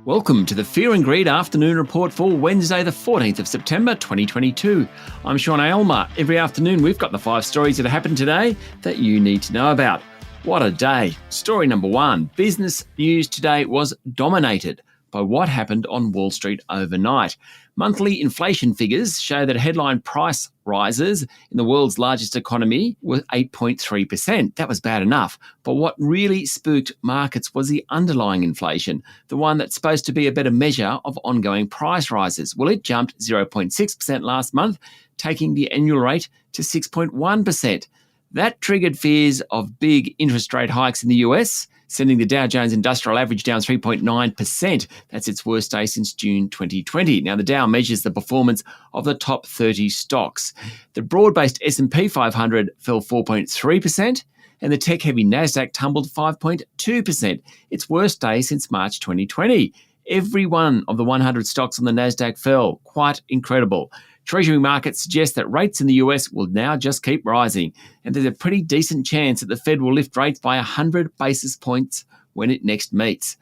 Welcome to the Fear and Greed Afternoon Report for Wednesday, the 14th of September 2022. I'm Sean Aylmer. Every afternoon we've got the 5 stories that happened today that you need to know about. What a day. Story number 1. Business news today was dominated by what happened on Wall Street overnight. Monthly inflation figures show that headline price rises in the world's largest economy were 8.3%. That was bad enough. But what really spooked markets was the underlying inflation, the one that's supposed to be a better measure of ongoing price rises. Well, it jumped 0.6% last month, taking the annual rate to 6.1%. That triggered fears of big interest rate hikes in the US, sending the Dow Jones Industrial Average down 3.9%. That's its worst day since June 2020. Now, the Dow measures the performance of the top 30 stocks. The broad-based S&P 500 fell 4.3%, and the tech-heavy Nasdaq tumbled 5.2%, its worst day since March 2020. Every one of the 100 stocks on the Nasdaq fell. Quite incredible. Treasury markets suggest that rates in the US will now just keep rising, and there's a pretty decent chance that the Fed will lift rates by 100 basis points when it next meets.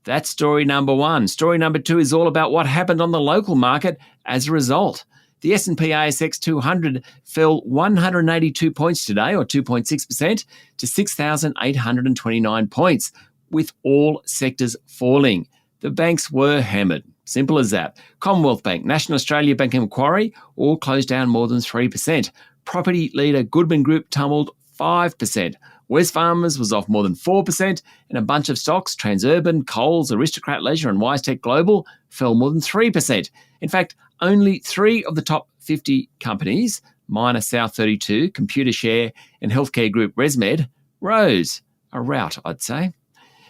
That's story number 1. Story number 2 is all about what happened on the local market as a result. The S&P ASX 200 fell 182 points today, or 2.6%, to 6,829 points, with all sectors falling. The banks were hammered. Simple as that. Commonwealth Bank, National Australia Bank and Macquarie all closed down more than 3%. Property leader Goodman Group tumbled 5%. Wesfarmers was off more than 4%, and a bunch of stocks, Transurban, Coles, Aristocrat Leisure and WiseTech Global, fell more than 3%. In fact, only 3 of the top 50 companies, minor South32, Computershare and healthcare group ResMed, rose. A rout, I'd say.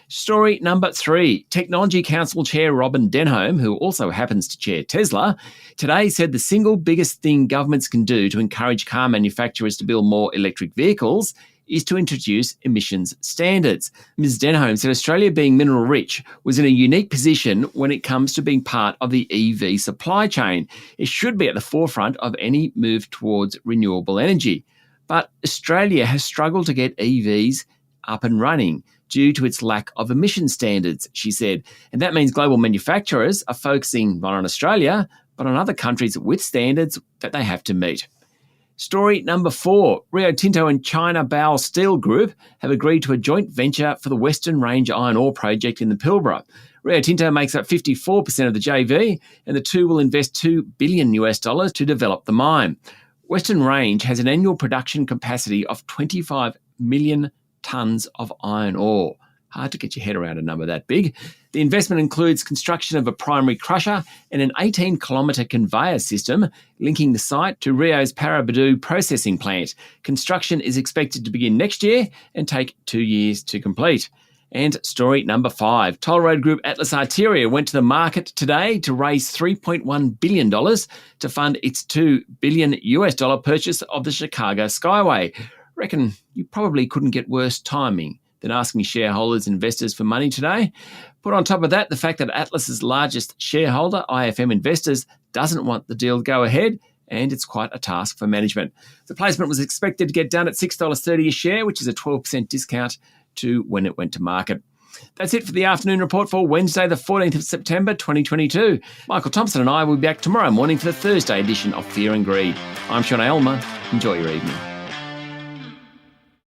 Story number 3. Technology Council Chair Robin Denholm, who also happens to chair Tesla, today said the single biggest thing governments can do to encourage car manufacturers to build more electric vehicles is to introduce emissions standards. Ms. Denholm said Australia, being mineral rich, was in a unique position when it comes to being part of the EV supply chain. It should be at the forefront of any move towards renewable energy. But Australia has struggled to get EVs up and running due to its lack of emission standards, she said. And that means global manufacturers are focusing not on Australia, but on other countries with standards that they have to meet. Story number 4. Rio Tinto and China Bao Steel Group have agreed to a joint venture for the Western Range iron ore project in the Pilbara. Rio Tinto makes up 54% of the JV, and the two will invest $2 billion to develop the mine. Western Range has an annual production capacity of 25 million tonnes of iron ore. Hard to get your head around a number that big. The investment includes construction of a primary crusher and an 18-kilometre conveyor system linking the site to Rio's Paraburdoo processing plant. Construction is expected to begin next year and take 2 years to complete. And story number 5. Toll road group Atlas Arteria went to the market today to raise $3.1 billion to fund its $2 billion purchase of the Chicago Skyway. Reckon you probably couldn't get worse timing than asking shareholders and investors for money today. Put on top of that the fact that Atlas's largest shareholder, IFM Investors, doesn't want the deal to go ahead, and it's quite a task for management. The placement was expected to get done at $6.30 a share, which is a 12% discount to when it went to market. That's it for the afternoon report for Wednesday, the 14th of September 2022. Michael Thompson and I will be back tomorrow morning for the Thursday edition of Fear and Greed. I'm Sean Aylmer. Enjoy your evening.